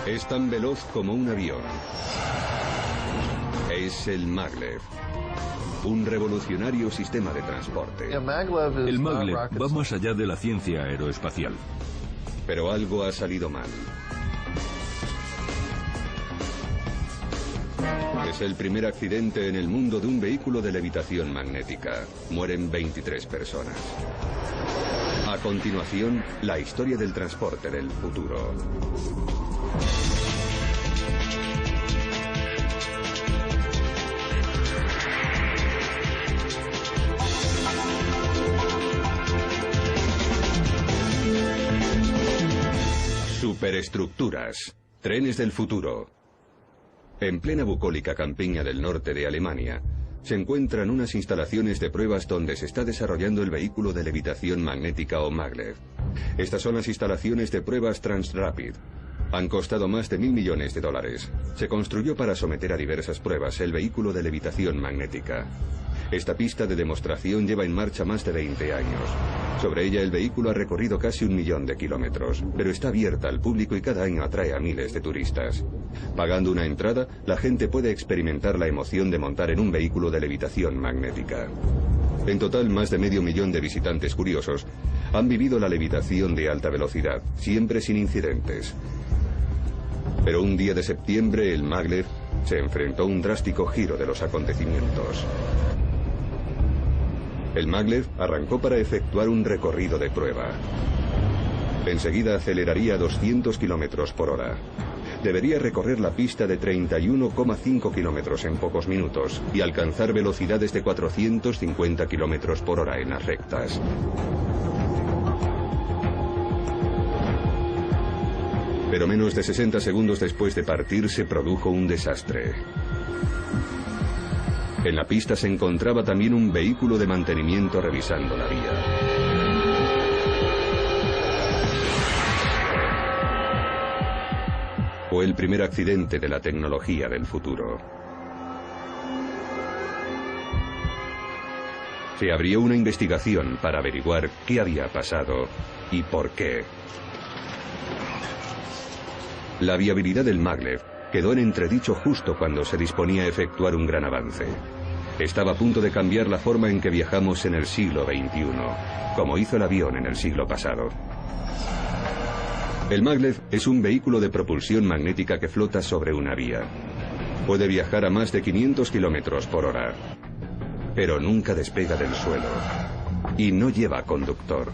Es tan veloz como un avión. Es el Maglev, un revolucionario sistema de transporte. El Maglev va más allá de la ciencia aeroespacial. Pero algo ha salido mal. Es el primer accidente en el mundo de un vehículo de levitación magnética. Mueren 23 personas. A continuación, la historia del transporte del futuro. Superestructuras. Trenes del futuro. En plena bucólica campiña del norte de Alemania, se encuentran unas instalaciones de pruebas donde se está desarrollando el vehículo de levitación magnética o Maglev. Estas son las instalaciones de pruebas Transrapid. Han costado más de $1.000 millones. Se construyó para someter a diversas pruebas el vehículo de levitación magnética. Esta pista de demostración lleva en marcha más de 20 años. Sobre ella el vehículo ha recorrido casi 1 millón de kilómetros, pero está abierta al público y cada año atrae a miles de turistas. Pagando una entrada, la gente puede experimentar la emoción de montar en un vehículo de levitación magnética. En total, más de 500.000 de visitantes curiosos han vivido la levitación de alta velocidad, siempre sin incidentes. Pero un día de septiembre, el Maglev se enfrentó a un drástico giro de los acontecimientos. El Maglev arrancó para efectuar un recorrido de prueba. Enseguida aceleraría a 200 kilómetros por hora. Debería recorrer la pista de 31,5 kilómetros en pocos minutos y alcanzar velocidades de 450 kilómetros por hora en las rectas. Pero menos de 60 segundos después de partir se produjo un desastre. En la pista se encontraba también un vehículo de mantenimiento revisando la vía. Fue el primer accidente de la tecnología del futuro. Se abrió una investigación para averiguar qué había pasado y por qué. La viabilidad del Maglev quedó en entredicho justo cuando se disponía a efectuar un gran avance. Estaba a punto de cambiar la forma en que viajamos en el siglo XXI, como hizo el avión en el siglo pasado. El Maglev es un vehículo de propulsión magnética que flota sobre una vía. Puede viajar a más de 500 kilómetros por hora, pero nunca despega del suelo y no lleva conductor.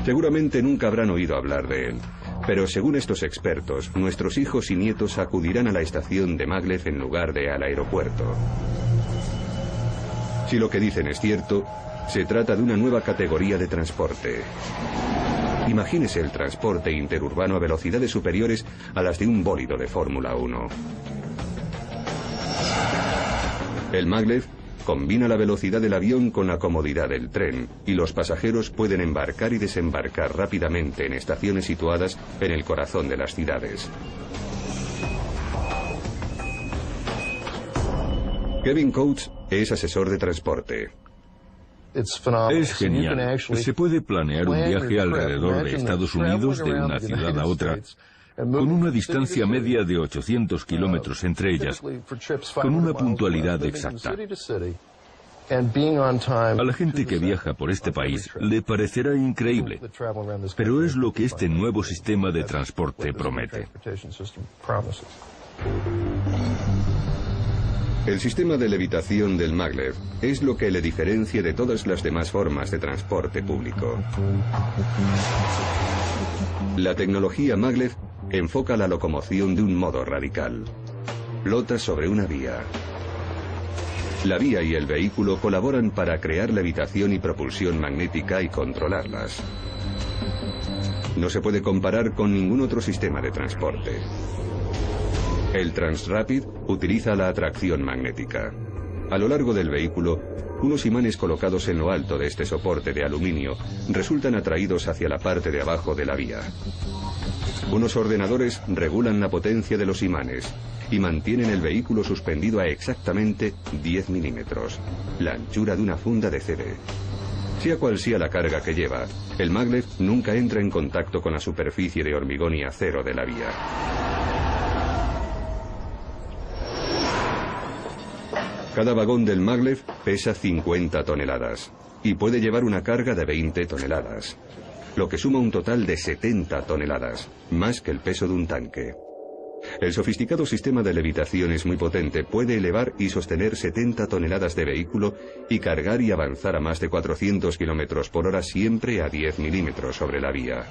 Seguramente nunca habrán oído hablar de él. Pero según estos expertos, nuestros hijos y nietos acudirán a la estación de Maglev en lugar de al aeropuerto. Si lo que dicen es cierto, se trata de una nueva categoría de transporte. Imagínese el transporte interurbano a velocidades superiores a las de un bólido de Fórmula 1. El Maglev combina la velocidad del avión con la comodidad del tren, y los pasajeros pueden embarcar y desembarcar rápidamente en estaciones situadas en el corazón de las ciudades. Kevin Coates es asesor de transporte. Es genial. Se puede planear un viaje alrededor de Estados Unidos de una ciudad a otra, con una distancia media de 800 kilómetros entre ellas, con una puntualidad exacta. A la gente que viaja por este país le parecerá increíble, pero es lo que este nuevo sistema de transporte promete. El sistema de levitación del Maglev es lo que le diferencia de todas las demás formas de transporte público. La tecnología Maglev enfoca la locomoción de un modo radical. Flota sobre una vía. La vía y el vehículo colaboran para crear levitación y propulsión magnética y controlarlas. No se puede comparar con ningún otro sistema de transporte. El Transrapid utiliza la atracción magnética. A lo largo del vehículo, unos imanes colocados en lo alto de este soporte de aluminio resultan atraídos hacia la parte de abajo de la vía. Unos ordenadores regulan la potencia de los imanes y mantienen el vehículo suspendido a exactamente 10 milímetros, la anchura de una funda de CD. Sea cual sea la carga que lleva, el maglev nunca entra en contacto con la superficie de hormigón y acero de la vía. Cada vagón del maglev pesa 50 toneladas y puede llevar una carga de 20 toneladas, lo que suma un total de 70 toneladas, más que el peso de un tanque. El sofisticado sistema de levitación es muy potente, puede elevar y sostener 70 toneladas de vehículo y cargar y avanzar a más de 400 kilómetros por hora siempre a 10 milímetros sobre la vía.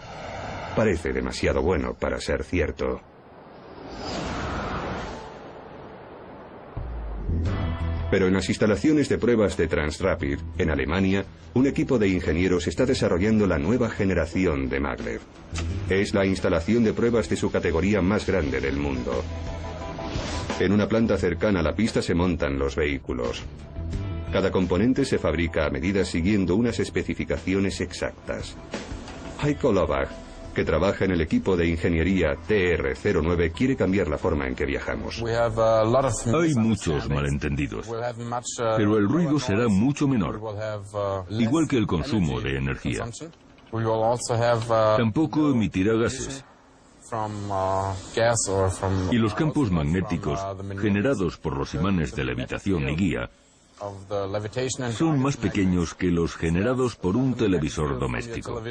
Parece demasiado bueno para ser cierto. Pero en las instalaciones de pruebas de Transrapid, en Alemania, un equipo de ingenieros está desarrollando la nueva generación de maglev. Es la instalación de pruebas de su categoría más grande del mundo. En una planta cercana a la pista se montan los vehículos. Cada componente se fabrica a medida siguiendo unas especificaciones exactas. Heiko Lovach, que trabaja en el equipo de ingeniería TR-09, quiere cambiar la forma en que viajamos. Hay muchos malentendidos, pero el ruido será mucho menor, igual que el consumo de energía. Tampoco emitirá gases. Y los campos magnéticos generados por los imanes de levitación y guía son más pequeños que los generados por un televisor doméstico.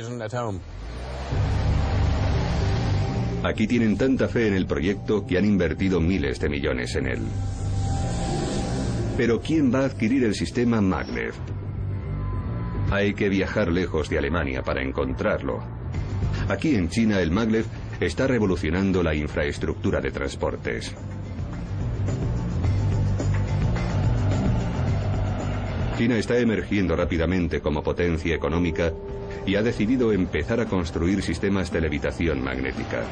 Aquí tienen tanta fe en el proyecto que han invertido miles de millones en él. Pero ¿quién va a adquirir el sistema maglev? Hay que viajar lejos de Alemania para encontrarlo. Aquí en China el maglev está revolucionando la infraestructura de transportes. China está emergiendo rápidamente como potencia económica y ha decidido empezar a construir sistemas de levitación magnética.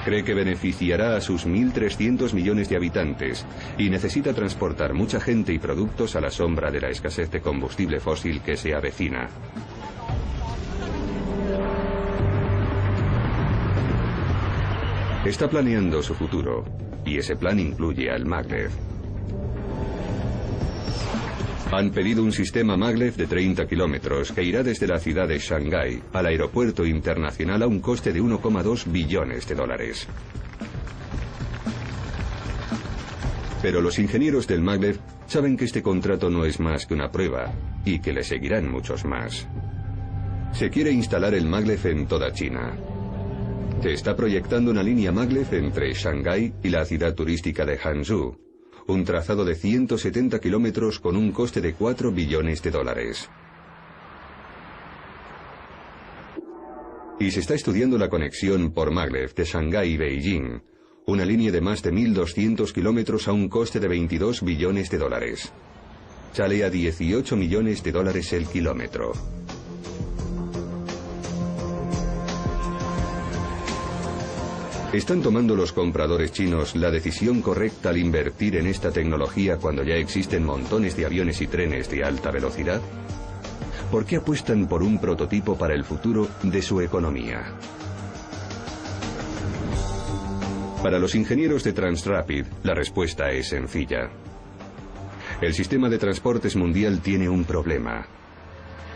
Cree que beneficiará a sus 1.300 millones de habitantes y necesita transportar mucha gente y productos a la sombra de la escasez de combustible fósil que se avecina. Está planeando su futuro y ese plan incluye al maglev. Han pedido un sistema maglev de 30 kilómetros que irá desde la ciudad de Shanghái al aeropuerto internacional a un coste de 1,2 billones de dólares. Pero los ingenieros del maglev saben que este contrato no es más que una prueba y que le seguirán muchos más. Se quiere instalar el maglev en toda China. Se está proyectando una línea maglev entre Shanghái y la ciudad turística de Hangzhou. Un trazado de 170 kilómetros con un coste de 4 billones de dólares. Y se está estudiando la conexión por maglev de Shanghái y Beijing, una línea de más de 1.200 kilómetros a un coste de 22 billones de dólares. Sale a 18 millones de dólares el kilómetro. ¿Están tomando los compradores chinos la decisión correcta al invertir en esta tecnología cuando ya existen montones de aviones y trenes de alta velocidad? ¿Por qué apuestan por un prototipo para el futuro de su economía? Para los ingenieros de Transrapid, la respuesta es sencilla. El sistema de transportes mundial tiene un problema.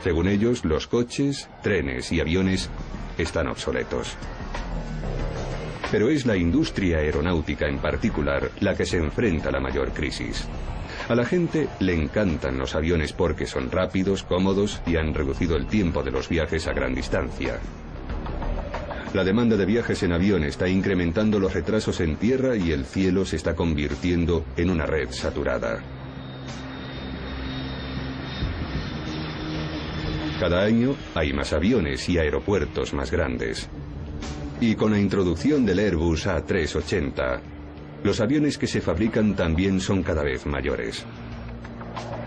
Según ellos, los coches, trenes y aviones están obsoletos. Pero es la industria aeronáutica en particular la que se enfrenta a la mayor crisis. A la gente le encantan los aviones porque son rápidos, cómodos y han reducido el tiempo de los viajes a gran distancia. La demanda de viajes en avión está incrementando los retrasos en tierra y el cielo se está convirtiendo en una red saturada. Cada año hay más aviones y aeropuertos más grandes. Y con la introducción del Airbus A380, los aviones que se fabrican también son cada vez mayores.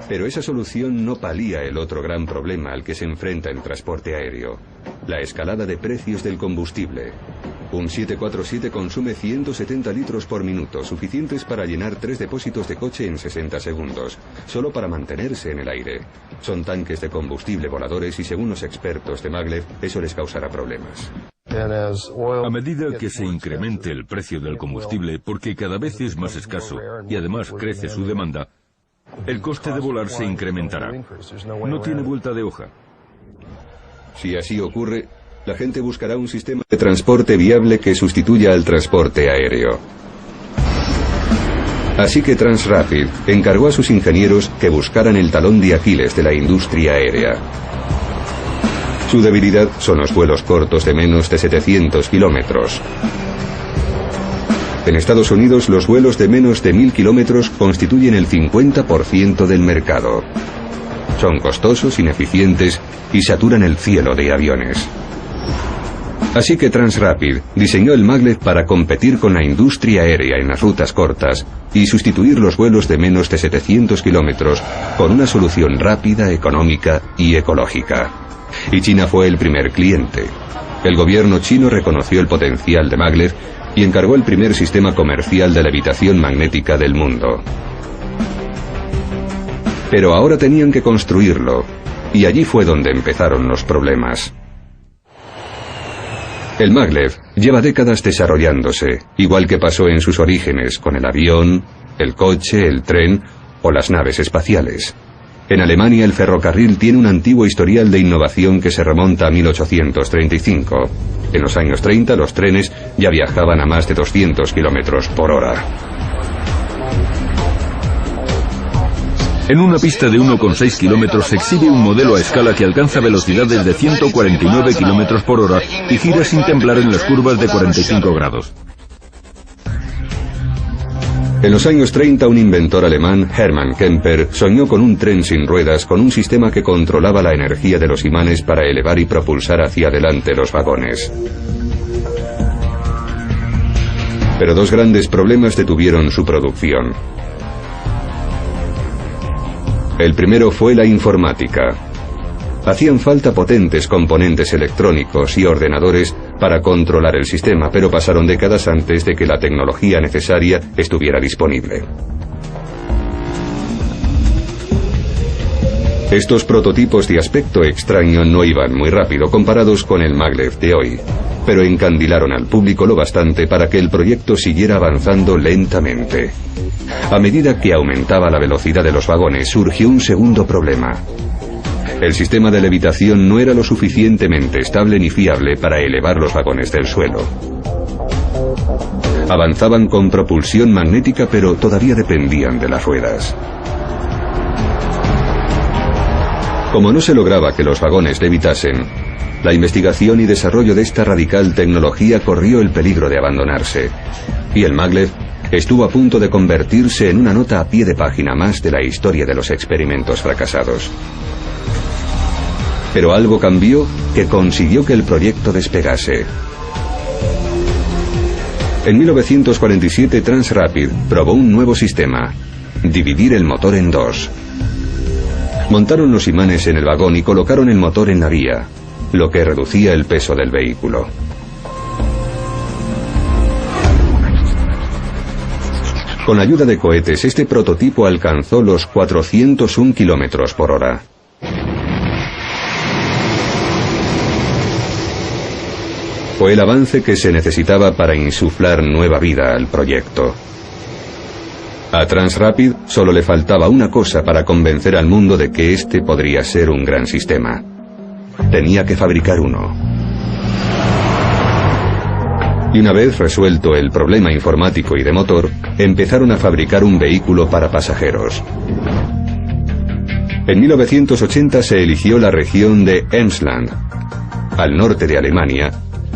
Pero esa solución no palía el otro gran problema al que se enfrenta el transporte aéreo, la escalada de precios del combustible. Un 747 consume 170 litros por minuto, suficientes para llenar 3 depósitos de coche en 60 segundos, solo para mantenerse en el aire. Son tanques de combustible voladores y según los expertos de maglev, eso les causará problemas. A medida que se incremente el precio del combustible, porque cada vez es más escaso y además crece su demanda, el coste de volar se incrementará. No tiene vuelta de hoja. Si así ocurre, la gente buscará un sistema de transporte viable que sustituya al transporte aéreo. Así que Transrapid encargó a sus ingenieros que buscaran el talón de Aquiles de la industria aérea. Su debilidad son los vuelos cortos de menos de 700 kilómetros. En Estados Unidos, los vuelos de menos de 1000 kilómetros constituyen el 50% del mercado. Son costosos, ineficientes y saturan el cielo de aviones. Así que Transrapid diseñó el maglev para competir con la industria aérea en las rutas cortas y sustituir los vuelos de menos de 700 kilómetros con una solución rápida, económica y ecológica. Y China fue el primer cliente. El gobierno chino reconoció el potencial de maglev y encargó el primer sistema comercial de levitación magnética del mundo. Pero ahora tenían que construirlo, y allí fue donde empezaron los problemas. El maglev lleva décadas desarrollándose, igual que pasó en sus orígenes con el avión, el coche, el tren o las naves espaciales. En Alemania el ferrocarril tiene un antiguo historial de innovación que se remonta a 1835. En los años 30 los trenes ya viajaban a más de 200 kilómetros por hora. En una pista de 1,6 kilómetros se exhibe un modelo a escala que alcanza velocidades de 149 kilómetros por hora y gira sin temblar en las curvas de 45 grados. En los años 30 un inventor alemán, Hermann Kemper, soñó con un tren sin ruedas con un sistema que controlaba la energía de los imanes para elevar y propulsar hacia adelante los vagones. Pero dos grandes problemas detuvieron su producción. El primero fue la informática. Hacían falta potentes componentes electrónicos y ordenadores para controlar el sistema, pero pasaron décadas antes de que la tecnología necesaria estuviera disponible. Estos prototipos de aspecto extraño no iban muy rápido comparados con el maglev de hoy, pero encandilaron al público lo bastante para que el proyecto siguiera avanzando lentamente. A medida que aumentaba la velocidad de los vagones, surgió un segundo problema. El sistema de levitación no era lo suficientemente estable ni fiable para elevar los vagones del suelo. Avanzaban con propulsión magnética, pero todavía dependían de las ruedas. Como no se lograba que los vagones levitasen, la investigación y desarrollo de esta radical tecnología corrió el peligro de abandonarse, y el maglev estuvo a punto de convertirse en una nota a pie de página más de la historia de los experimentos fracasados. Pero algo cambió que consiguió que el proyecto despegase. En 1947 Transrapid probó un nuevo sistema: dividir el motor en dos. Montaron los imanes en el vagón y colocaron el motor en la vía, lo que reducía el peso del vehículo. Con ayuda de cohetes, este prototipo alcanzó los 401 kilómetros por hora. Fue el avance que se necesitaba para insuflar nueva vida al proyecto. A Transrapid solo le faltaba una cosa para convencer al mundo de que este podría ser un gran sistema. Tenía que fabricar uno. Y una vez resuelto el problema informático y de motor, empezaron a fabricar un vehículo para pasajeros. En 1980 se eligió la región de Emsland, al norte de Alemania,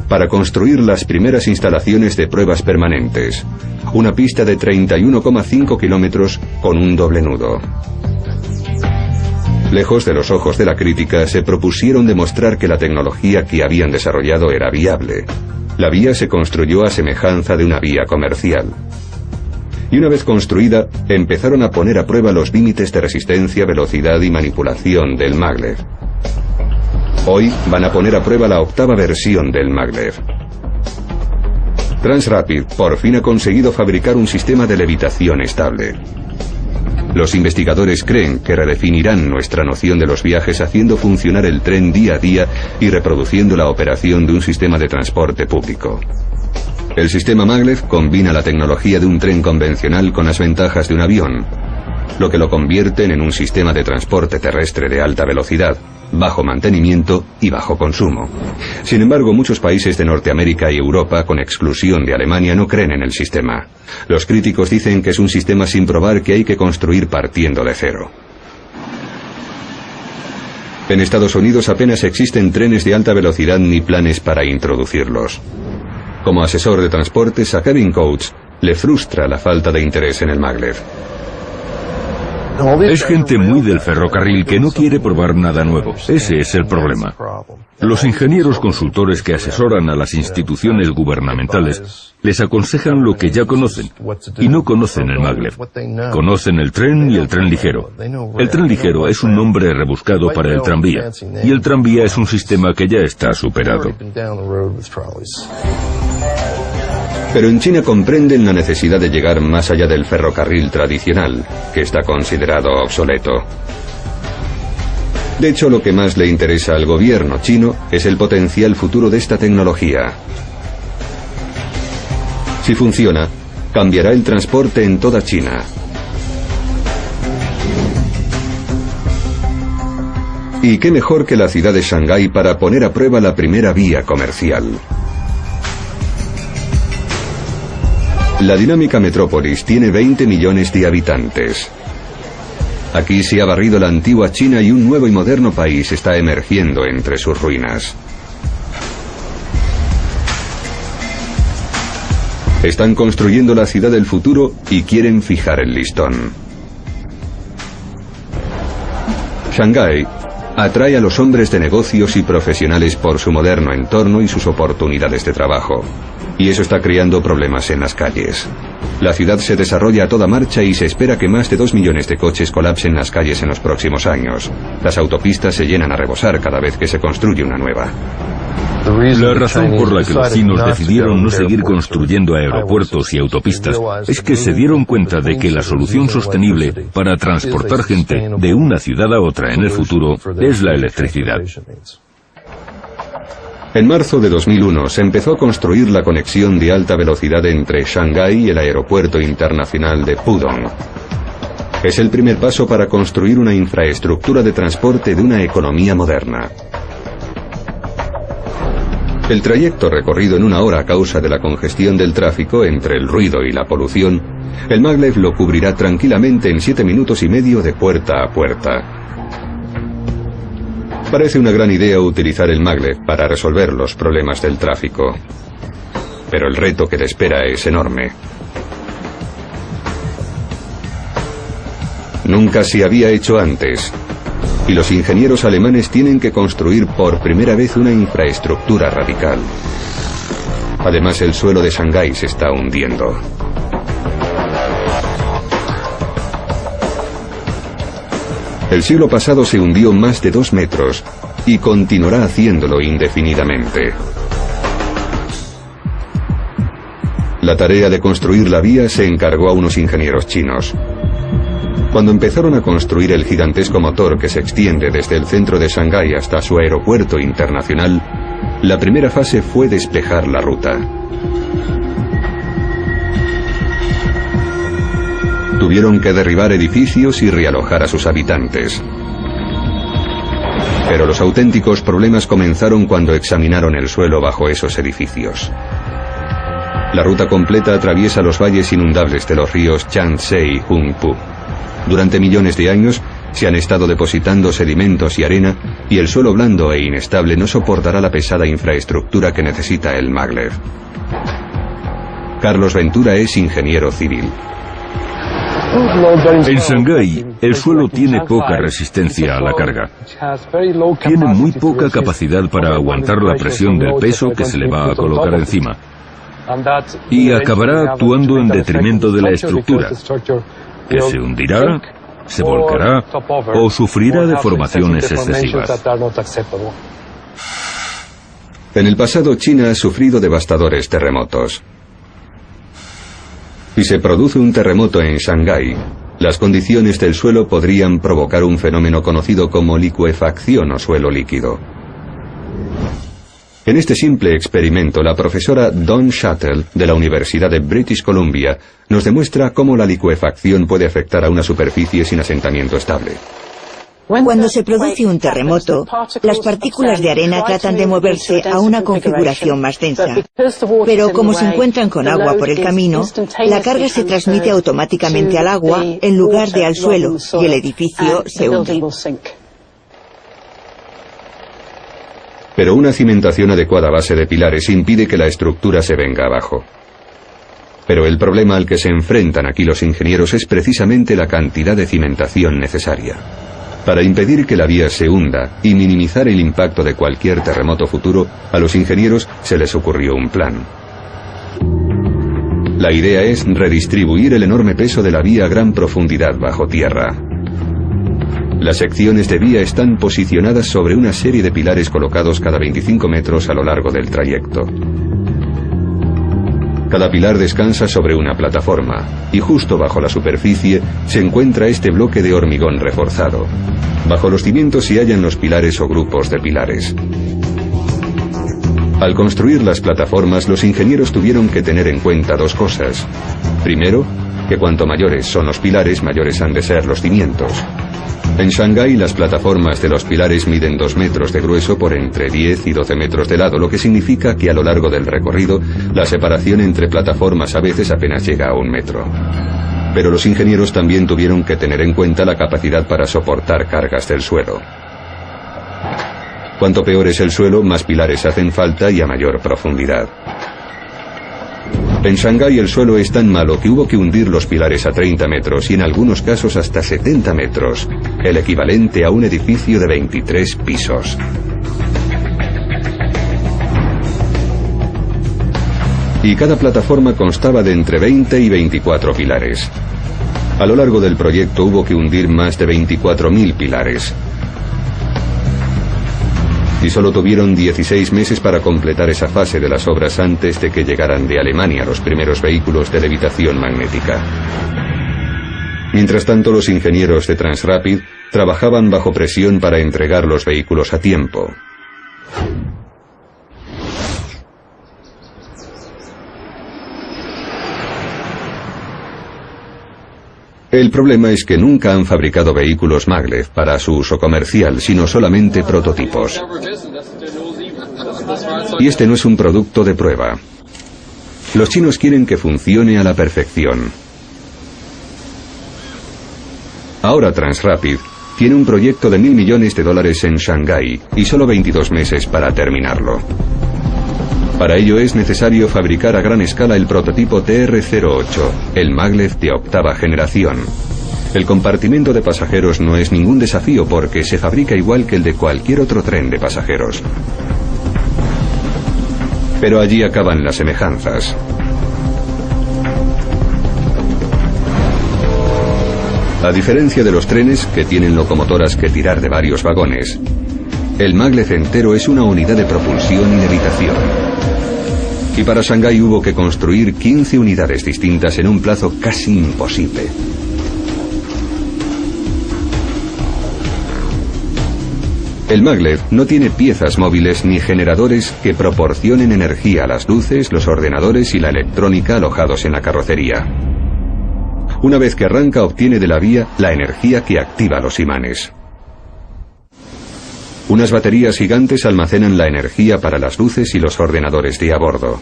para construir las primeras instalaciones de pruebas permanentes, una pista de 31,5 kilómetros con un doble nudo. Lejos de los ojos de la crítica, se propusieron demostrar que la tecnología que habían desarrollado era viable. La vía se construyó a semejanza de una vía comercial. Y una vez construida, empezaron a poner a prueba los límites de resistencia, velocidad y manipulación del maglev. Hoy van a poner a prueba la octava versión del maglev. Transrapid por fin ha conseguido fabricar un sistema de levitación estable. Los investigadores creen que redefinirán nuestra noción de los viajes haciendo funcionar el tren día a día y reproduciendo la operación de un sistema de transporte público. El sistema maglev combina la tecnología de un tren convencional con las ventajas de un avión. lo que lo convierten en un sistema de transporte terrestre de alta velocidad, bajo mantenimiento y bajo consumo. Sin embargo, muchos países de Norteamérica y Europa, con exclusión de Alemania, no creen en el sistema. Los críticos dicen que es un sistema sin probar, que hay que construir partiendo de cero. En Estados Unidos apenas existen trenes de alta velocidad ni planes para introducirlos. Como asesor de transportes, a Kevin Coates le frustra la falta de interés en el maglev. Es gente muy del ferrocarril que no quiere probar nada nuevo. Ese es el problema. Los ingenieros consultores que asesoran a las instituciones gubernamentales les aconsejan lo que ya conocen, y no conocen el maglev. Conocen el tren y el tren ligero. El tren ligero es un nombre rebuscado para el tranvía, y el tranvía es un sistema que ya está superado. Pero en China comprenden la necesidad de llegar más allá del ferrocarril tradicional, que está considerado obsoleto. De hecho, lo que más le interesa al gobierno chino es el potencial futuro de esta tecnología. Si funciona, cambiará el transporte en toda China. Y qué mejor que la ciudad de Shanghái para poner a prueba la primera vía comercial. La dinámica metrópolis tiene 20 millones de habitantes. Aquí se ha barrido la antigua China y un nuevo y moderno país está emergiendo entre sus ruinas. Están construyendo la ciudad del futuro y quieren fijar el listón. Shanghái atrae a los hombres de negocios y profesionales por su moderno entorno y sus oportunidades de trabajo. Y eso está creando problemas en las calles. La ciudad se desarrolla a toda marcha y se espera que más de 2 millones de coches colapsen las calles en los próximos años. Las autopistas se llenan a rebosar cada vez que se construye una nueva. La razón por la que los chinos decidieron no seguir construyendo aeropuertos y autopistas es que se dieron cuenta de que la solución sostenible para transportar gente de una ciudad a otra en el futuro es la electricidad. En marzo de 2001 se empezó a construir la conexión de alta velocidad entre Shanghái y el aeropuerto internacional de Pudong. Es el primer paso para construir una infraestructura de transporte de una economía moderna. El trayecto recorrido en 1 hora a causa de la congestión del tráfico entre el ruido y la polución, el maglev lo cubrirá tranquilamente en 7 minutos y medio de puerta a puerta. Parece una gran idea utilizar el maglev para resolver los problemas del tráfico, pero el reto que le espera es enorme. Nunca se había hecho antes, y los ingenieros alemanes tienen que construir por primera vez una infraestructura radical. Además, el suelo de Shanghái se está hundiendo. El siglo pasado se hundió más de 2 metros y continuará haciéndolo indefinidamente. La tarea de construir la vía se encargó a unos ingenieros chinos. Cuando empezaron a construir el gigantesco motor que se extiende desde el centro de Shanghái hasta su aeropuerto internacional, la primera fase fue despejar la ruta. Tuvieron que derribar edificios y realojar a sus habitantes. Pero los auténticos problemas comenzaron cuando examinaron el suelo bajo esos edificios. La ruta completa atraviesa los valles inundables de los ríos Yangtze y Huangpu. Durante millones de años se han estado depositando sedimentos y arena, y el suelo blando e inestable no soportará la pesada infraestructura que necesita el maglev. Carlos Ventura es ingeniero civil. En Shanghái, el suelo tiene poca resistencia a la carga. Tiene muy poca capacidad para aguantar la presión del peso que se le va a colocar encima. Y acabará actuando en detrimento de la estructura, que se hundirá, se volcará o sufrirá deformaciones excesivas. En el pasado, China ha sufrido devastadores terremotos. Si se produce un terremoto en Shanghái, las condiciones del suelo podrían provocar un fenómeno conocido como licuefacción o suelo líquido. En este simple experimento, la profesora Dawn Shuttle, de la Universidad de British Columbia, nos demuestra cómo la licuefacción puede afectar a una superficie sin asentamiento estable. Cuando se produce un terremoto, las partículas de arena tratan de moverse a una configuración más densa. Pero como se encuentran con agua por el camino, la carga se transmite automáticamente al agua en lugar de al suelo, y el edificio se hunde. Pero una cimentación adecuada a base de pilares impide que la estructura se venga abajo. Pero el problema al que se enfrentan aquí los ingenieros es precisamente la cantidad de cimentación necesaria. Para impedir que la vía se hunda y minimizar el impacto de cualquier terremoto futuro, a los ingenieros se les ocurrió un plan. La idea es redistribuir el enorme peso de la vía a gran profundidad bajo tierra. Las secciones de vía están posicionadas sobre una serie de pilares colocados cada 25 metros a lo largo del trayecto. Cada pilar descansa sobre una plataforma, y justo bajo la superficie se encuentra este bloque de hormigón reforzado. Bajo los cimientos se hallan los pilares o grupos de pilares. Al construir las plataformas, los ingenieros tuvieron que tener en cuenta dos cosas. Primero, que cuanto mayores son los pilares, mayores han de ser los cimientos. En Shanghái, las plataformas de los pilares miden 2 metros de grueso por entre 10 y 12 metros de lado, lo que significa que a lo largo del recorrido, la separación entre plataformas a veces apenas llega a 1 metro. Pero los ingenieros también tuvieron que tener en cuenta la capacidad para soportar cargas del suelo. Cuanto peor es el suelo, más pilares hacen falta y a mayor profundidad. En Shanghái el suelo es tan malo que hubo que hundir los pilares a 30 metros y en algunos casos hasta 70 metros, el equivalente a un edificio de 23 pisos. Y cada plataforma constaba de entre 20 y 24 pilares. A lo largo del proyecto hubo que hundir más de 24.000 pilares. Y solo tuvieron 16 meses para completar esa fase de las obras antes de que llegaran de Alemania los primeros vehículos de levitación magnética. Mientras tanto, los ingenieros de Transrapid trabajaban bajo presión para entregar los vehículos a tiempo. El problema es que nunca han fabricado vehículos maglev para su uso comercial, sino solamente prototipos. Y este no es un producto de prueba. Los chinos quieren que funcione a la perfección. Ahora Transrapid tiene un proyecto de $1.000 millones en Shanghái y solo 22 meses para terminarlo. Para ello es necesario fabricar a gran escala el prototipo TR-08, el maglev de 8ª generación. El compartimento de pasajeros no es ningún desafío porque se fabrica igual que el de cualquier otro tren de pasajeros. Pero allí acaban las semejanzas. A diferencia de los trenes, que tienen locomotoras que tirar de varios vagones, el maglev entero es una unidad de propulsión y levitación. Y para Shanghái hubo que construir 15 unidades distintas en un plazo casi imposible. El maglev no tiene piezas móviles ni generadores que proporcionen energía a las luces, los ordenadores y la electrónica alojados en la carrocería. Una vez que arranca, obtiene de la vía la energía que activa los imanes. Unas baterías gigantes almacenan la energía para las luces y los ordenadores de a bordo.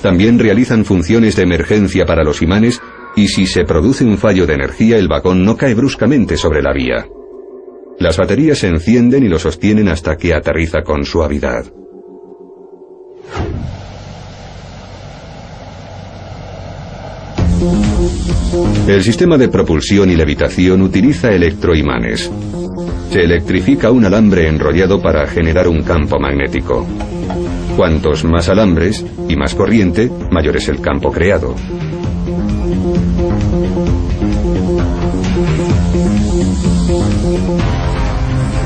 También realizan funciones de emergencia para los imanes y si se produce un fallo de energía, el vagón no cae bruscamente sobre la vía. Las baterías se encienden y lo sostienen hasta que aterriza con suavidad. El sistema de propulsión y levitación utiliza electroimanes. Se electrifica un alambre enrollado para generar un campo magnético. Cuantos más alambres y más corriente, mayor es el campo creado.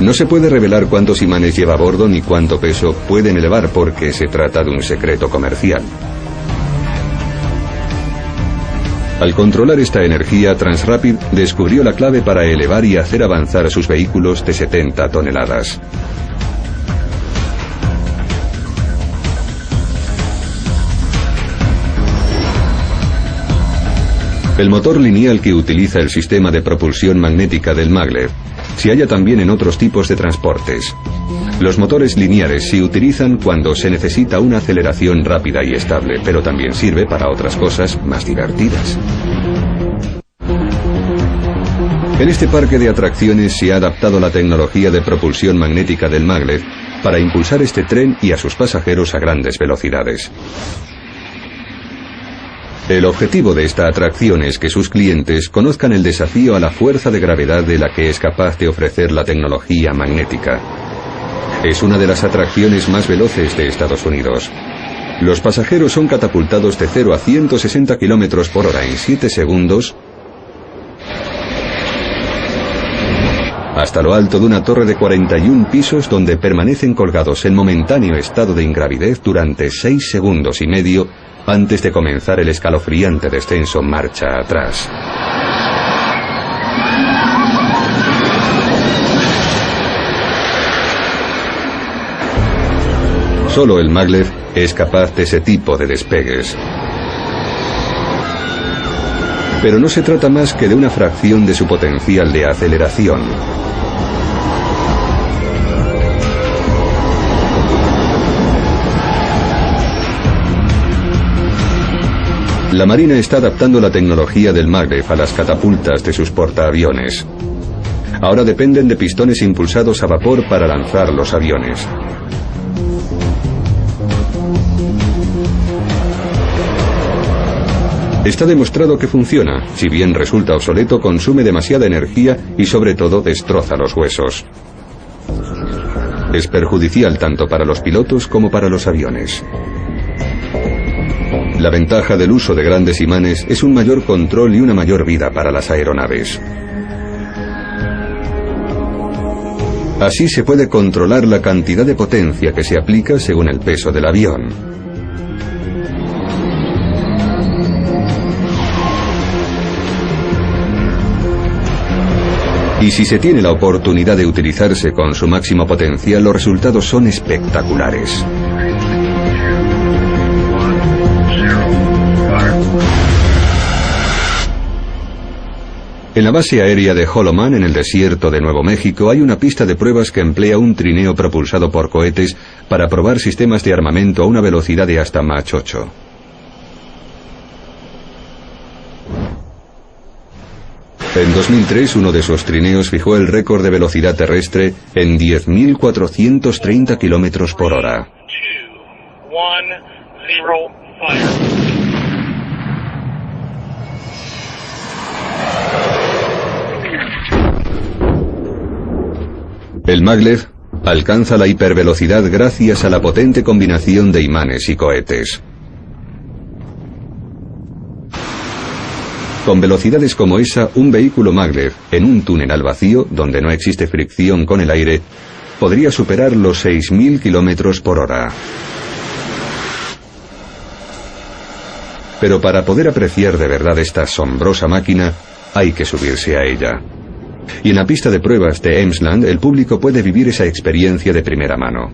No se puede revelar cuántos imanes lleva a bordo ni cuánto peso pueden elevar porque se trata de un secreto comercial. Al controlar esta energía, Transrapid descubrió la clave para elevar y hacer avanzar sus vehículos de 70 toneladas. El motor lineal que utiliza el sistema de propulsión magnética del maglev se halla también en otros tipos de transportes. Los motores lineares se utilizan cuando se necesita una aceleración rápida y estable, pero también sirve para otras cosas más divertidas. En este parque de atracciones se ha adaptado la tecnología de propulsión magnética del maglev para impulsar este tren y a sus pasajeros a grandes velocidades. El objetivo de esta atracción es que sus clientes conozcan el desafío a la fuerza de gravedad de la que es capaz de ofrecer la tecnología magnética. Es una de las atracciones más veloces de Estados Unidos. Los pasajeros son catapultados de 0 a 160 km por hora en 7 segundos hasta lo alto de una torre de 41 pisos donde permanecen colgados en momentáneo estado de ingravidez durante 6 segundos y medio antes de comenzar el escalofriante descenso marcha atrás. Solo el maglev es capaz de ese tipo de despegues. Pero no se trata más que de una fracción de su potencial de aceleración. La Marina está adaptando la tecnología del maglev a las catapultas de sus portaaviones. Ahora dependen de pistones impulsados a vapor para lanzar los aviones. Está demostrado que funciona, si bien resulta obsoleto, consume demasiada energía y sobre todo destroza los huesos. Es perjudicial tanto para los pilotos como para los aviones. La ventaja del uso de grandes imanes es un mayor control y una mayor vida para las aeronaves. Así se puede controlar la cantidad de potencia que se aplica según el peso del avión. Y si se tiene la oportunidad de utilizarse con su máximo potencial, los resultados son espectaculares. En la base aérea de Holloman, en el desierto de Nuevo México, hay una pista de pruebas que emplea un trineo propulsado por cohetes para probar sistemas de armamento a una velocidad de hasta Mach 8. En 2003, uno de esos trineos fijó el récord de velocidad terrestre en 10.430 km por hora. El maglev alcanza la hipervelocidad gracias a la potente combinación de imanes y cohetes. Con velocidades como esa, un vehículo maglev en un túnel al vacío, donde no existe fricción con el aire, podría superar los 6.000 km por hora. Pero para poder apreciar de verdad esta asombrosa máquina, hay que subirse a ella. Y en la pista de pruebas de Emsland, el público puede vivir esa experiencia de primera mano.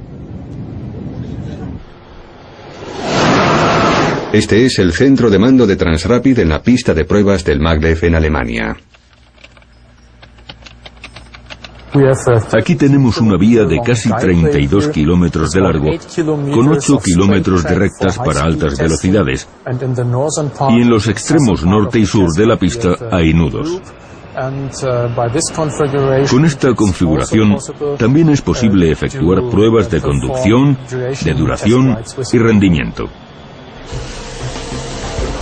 Este es el centro de mando de Transrapid en la pista de pruebas del maglev en Alemania. Aquí tenemos una vía de casi 32 kilómetros de largo, con 8 kilómetros de rectas para altas velocidades, y en los extremos norte y sur de la pista hay nudos. Con esta configuración también es posible efectuar pruebas de conducción, de duración y rendimiento.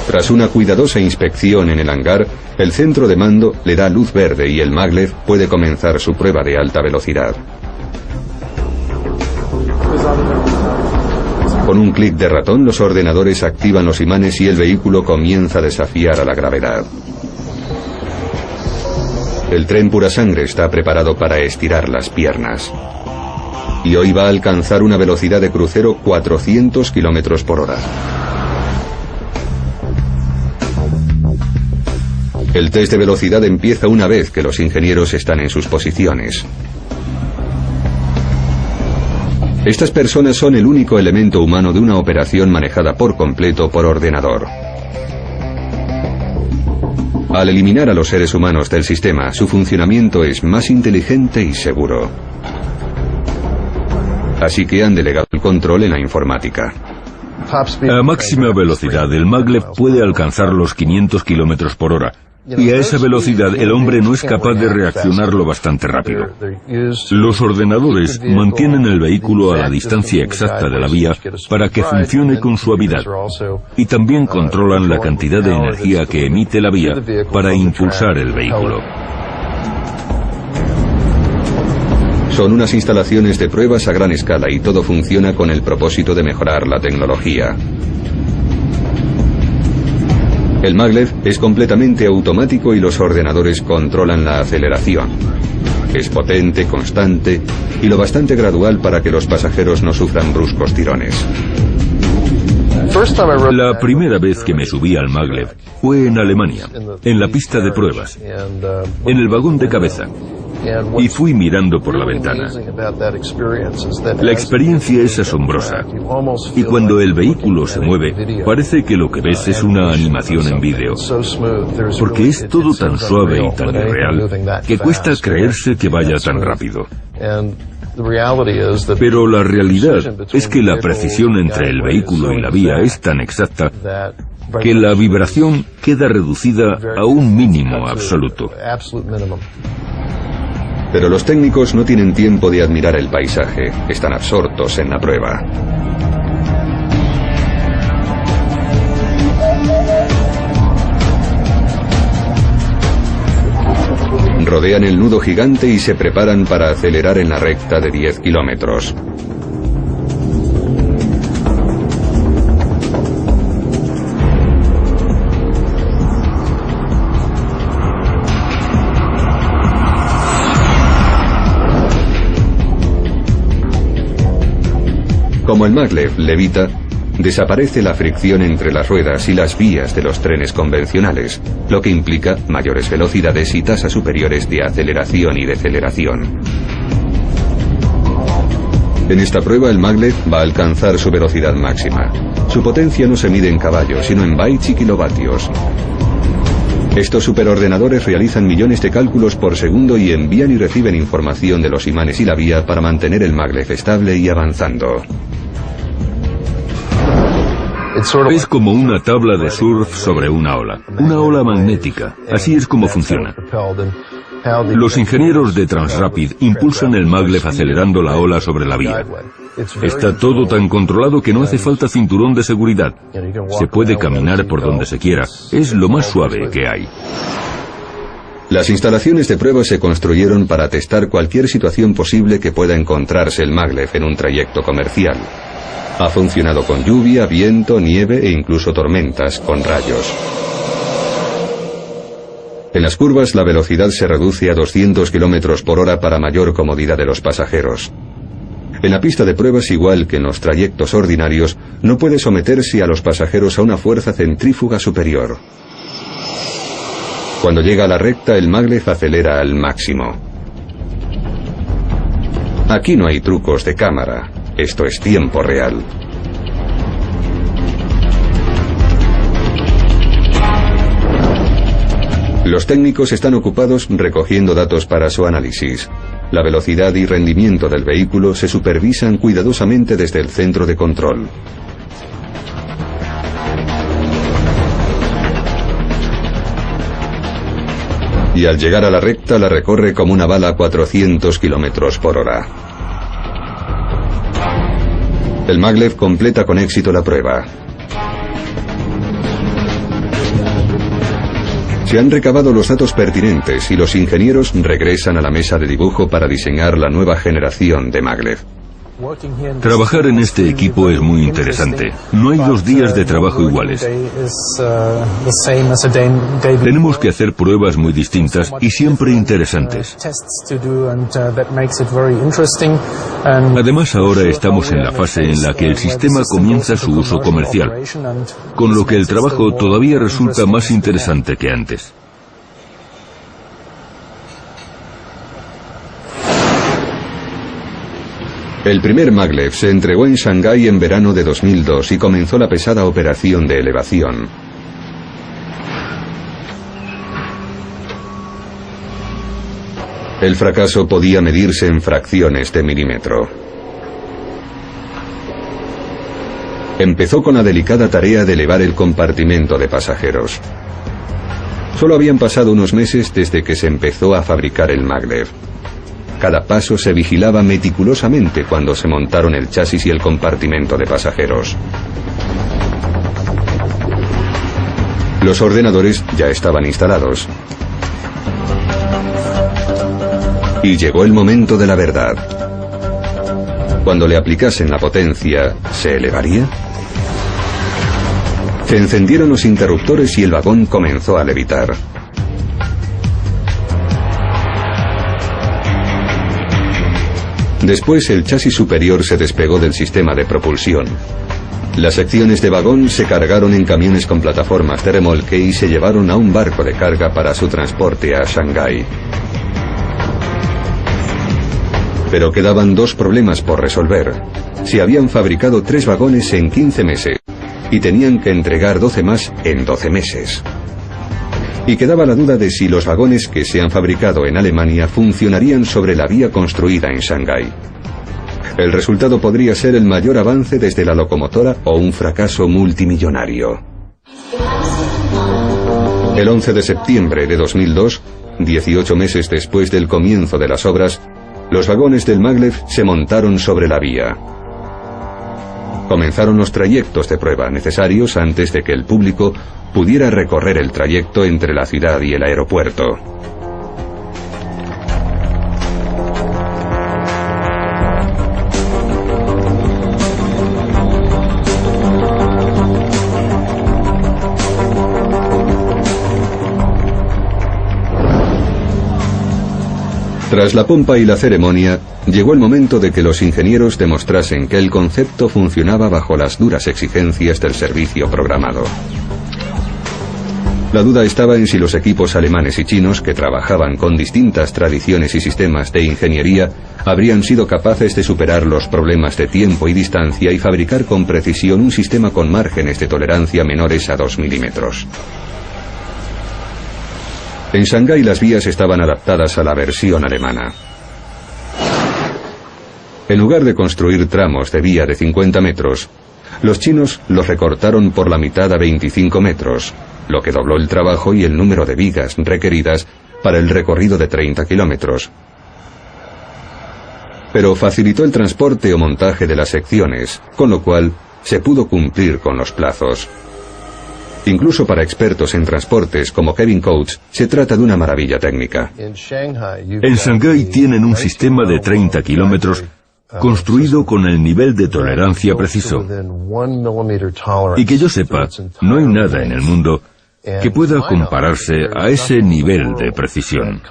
Tras una cuidadosa inspección en el hangar, el centro de mando le da luz verde y el maglev puede comenzar su prueba de alta velocidad. Con un clic de ratón, los ordenadores activan los imanes y el vehículo comienza a desafiar a la gravedad. El tren pura sangre está preparado para estirar las piernas. Y hoy va a alcanzar una velocidad de crucero 400 km por hora. El test de velocidad empieza una vez que los ingenieros están en sus posiciones. Estas personas son el único elemento humano de una operación manejada por completo por ordenador. Al eliminar a los seres humanos del sistema, su funcionamiento es más inteligente y seguro. Así que han delegado el control en la informática. A máxima velocidad, el maglev puede alcanzar los 500 kilómetros por hora. Y a esa velocidad el hombre no es capaz de reaccionar lo bastante rápido. Los ordenadores mantienen el vehículo a la distancia exacta de la vía para que funcione con suavidad. Y también controlan la cantidad de energía que emite la vía para impulsar el vehículo. Son unas instalaciones de pruebas a gran escala y todo funciona con el propósito de mejorar la tecnología. El maglev es completamente automático y los ordenadores controlan la aceleración. Es potente, constante y lo bastante gradual para que los pasajeros no sufran bruscos tirones. La primera vez que me subí al maglev fue en Alemania, en la pista de pruebas, en el vagón de cabeza. Y fui mirando por la ventana. La experiencia es asombrosa. Y cuando el vehículo se mueve, parece que lo que ves es una animación en vídeo. Porque es todo tan suave y tan irreal que cuesta creerse que vaya tan rápido. Pero la realidad es que la precisión entre el vehículo y la vía es tan exacta que la vibración queda reducida a un mínimo absoluto. Pero los técnicos no tienen tiempo de admirar el paisaje, están absortos en la prueba. Rodean el nudo gigante y se preparan para acelerar en la recta de 10 kilómetros. Como el maglev levita, desaparece la fricción entre las ruedas y las vías de los trenes convencionales, lo que implica mayores velocidades y tasas superiores de aceleración y deceleración. En esta prueba el maglev va a alcanzar su velocidad máxima. Su potencia no se mide en caballos, sino en bytes y kilovatios. Estos superordenadores realizan millones de cálculos por segundo y envían y reciben información de los imanes y la vía para mantener el maglev estable y avanzando. Es como una tabla de surf sobre una ola magnética. Así es como funciona. Los ingenieros de Transrapid impulsan el maglev acelerando la ola sobre la vía. Está todo tan controlado que no hace falta cinturón de seguridad. Se puede caminar por donde se quiera. Es lo más suave que hay. Las instalaciones de prueba se construyeron para testar cualquier situación posible que pueda encontrarse el maglev en un trayecto comercial. Ha funcionado con lluvia, viento, nieve e incluso tormentas con rayos. En las curvas la velocidad se reduce a 200 km por hora para mayor comodidad de los pasajeros. En la pista de pruebas, igual que en los trayectos ordinarios, no puede someterse a los pasajeros a una fuerza centrífuga superior. Cuando llega a la recta, el maglev acelera al máximo. Aquí no hay trucos de cámara. Esto es tiempo real. Los técnicos están ocupados recogiendo datos para su análisis. La velocidad y rendimiento del vehículo se supervisan cuidadosamente desde el centro de control. Y al llegar a la recta la recorre como una bala a 400 km por hora. El maglev completa con éxito la prueba. Se han recabado los datos pertinentes y los ingenieros regresan a la mesa de dibujo para diseñar la nueva generación de maglev. Trabajar en este equipo es muy interesante. No hay 2 días de trabajo iguales. Tenemos que hacer pruebas muy distintas y siempre interesantes. Además, ahora estamos en la fase en la que el sistema comienza su uso comercial, con lo que el trabajo todavía resulta más interesante que antes. El primer maglev se entregó en Shanghái en verano de 2002 y comenzó la pesada operación de elevación. El fracaso podía medirse en fracciones de milímetro. Empezó con la delicada tarea de elevar el compartimento de pasajeros. Solo habían pasado unos meses desde que se empezó a fabricar el Maglev. Cada paso se vigilaba meticulosamente cuando se montaron el chasis y el compartimento de pasajeros. Los ordenadores ya estaban instalados. Y llegó el momento de la verdad. Cuando le aplicasen la potencia, ¿se elevaría? Se encendieron los interruptores y el vagón comenzó a levitar. Después el chasis superior se despegó del sistema de propulsión. Las secciones de vagón se cargaron en camiones con plataformas de remolque y se llevaron a un barco de carga para su transporte a Shanghái. Pero quedaban dos problemas por resolver. Se habían fabricado 3 vagones en 15 meses y tenían que entregar 12 más en 12 meses. Y quedaba la duda de si los vagones que se han fabricado en Alemania funcionarían sobre la vía construida en Shanghái. El resultado podría ser el mayor avance desde la locomotora o un fracaso multimillonario. El 11 de septiembre de 2002, 18 meses después del comienzo de las obras, los vagones del Maglev se montaron sobre la vía. Comenzaron los trayectos de prueba necesarios antes de que el público pudiera recorrer el trayecto entre la ciudad y el aeropuerto. Tras la pompa y la ceremonia, llegó el momento de que los ingenieros demostrasen que el concepto funcionaba bajo las duras exigencias del servicio programado. La duda estaba en si los equipos alemanes y chinos, que trabajaban con distintas tradiciones y sistemas de ingeniería, habrían sido capaces de superar los problemas de tiempo y distancia y fabricar con precisión un sistema con márgenes de tolerancia menores a 2 milímetros. En Shanghái las vías estaban adaptadas a la versión alemana. En lugar de construir tramos de vía de 50 metros, los chinos los recortaron por la mitad a 25 metros, lo que dobló el trabajo y el número de vigas requeridas para el recorrido de 30 kilómetros. Pero facilitó el transporte o montaje de las secciones, con lo cual se pudo cumplir con los plazos. Incluso para expertos en transportes como Kevin Coates, se trata de una maravilla técnica. En Shanghái tienen un sistema de 30 kilómetros construido con el nivel de tolerancia preciso. Y que yo sepa, no hay nada en el mundo que pueda compararse a ese nivel de precisión.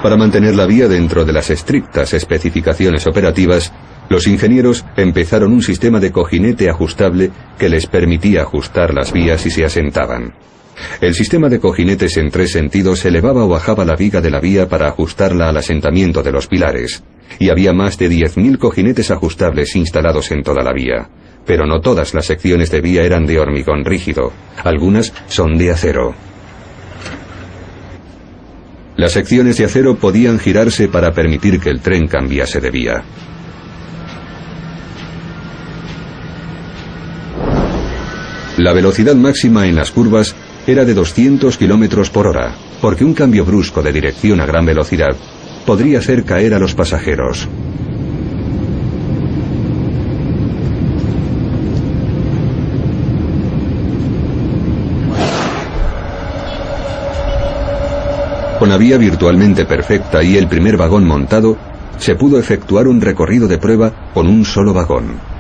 Para mantener la vía dentro de las estrictas especificaciones operativas, los ingenieros empezaron un sistema de cojinete ajustable que les permitía ajustar las vías si se asentaban. El sistema de cojinetes en 3 sentidos elevaba o bajaba la viga de la vía para ajustarla al asentamiento de los pilares, y había más de 10.000 cojinetes ajustables instalados en toda la vía. Pero no todas las secciones de vía eran de hormigón rígido, algunas son de acero. Las secciones de acero podían girarse para permitir que el tren cambiase de vía. La velocidad máxima en las curvas era de 200 km por hora, porque un cambio brusco de dirección a gran velocidad podría hacer caer a los pasajeros. Con la vía virtualmente perfecta y el primer vagón montado, se pudo efectuar un recorrido de prueba con un solo vagón.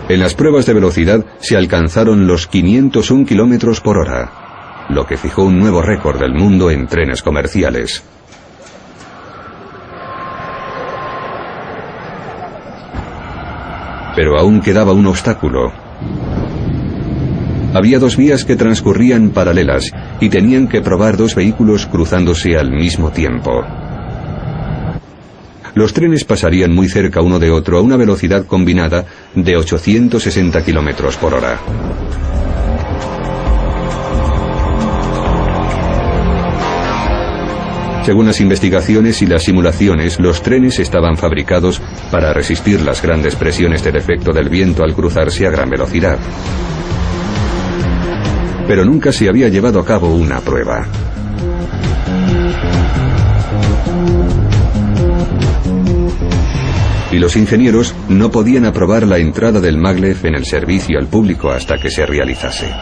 En las pruebas de velocidad se alcanzaron los 501 km por hora, lo que fijó un nuevo récord del mundo en trenes comerciales. Pero aún quedaba un obstáculo. Había 2 vías que transcurrían paralelas y tenían que probar 2 vehículos cruzándose al mismo tiempo. Los trenes pasarían muy cerca uno de otro a una velocidad combinada de 860 km por hora. Según las investigaciones y las simulaciones, los trenes estaban fabricados para resistir las grandes presiones del efecto del viento al cruzarse a gran velocidad. Pero nunca se había llevado a cabo una prueba. Y los ingenieros no podían aprobar la entrada del maglev en el servicio al público hasta que se realizase.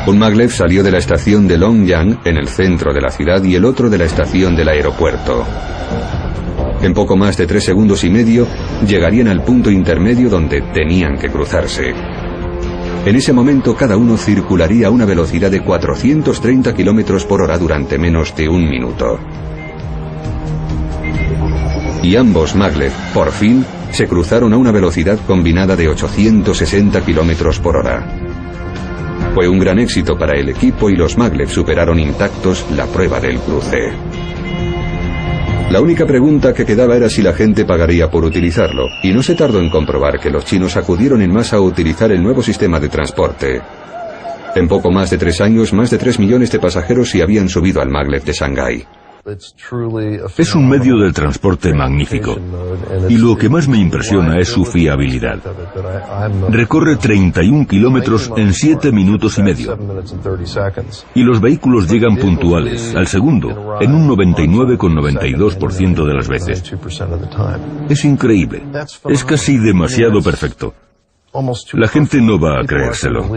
Un maglev salió de la estación de Longyang, en el centro de la ciudad, y el otro de la estación del aeropuerto. En poco más de 3 segundos y medio, llegarían al punto intermedio donde tenían que cruzarse. En ese momento, cada uno circularía a una velocidad de 430 km por hora durante menos de 1 minuto. Y ambos maglev, por fin, se cruzaron a una velocidad combinada de 860 km por hora. Fue un gran éxito para el equipo y los maglev superaron intactos la prueba del cruce. La única pregunta que quedaba era si la gente pagaría por utilizarlo, y no se tardó en comprobar que los chinos acudieron en masa a utilizar el nuevo sistema de transporte. En poco más de 3 años, más de 3 millones de pasajeros se habían subido al maglev de Shanghái. Es un medio de transporte magnífico, y lo que más me impresiona es su fiabilidad. Recorre 31 kilómetros en 7 minutos y medio, y los vehículos llegan puntuales, al segundo, en un 99,92% de las veces. Es increíble, es casi demasiado perfecto. La gente no va a creérselo.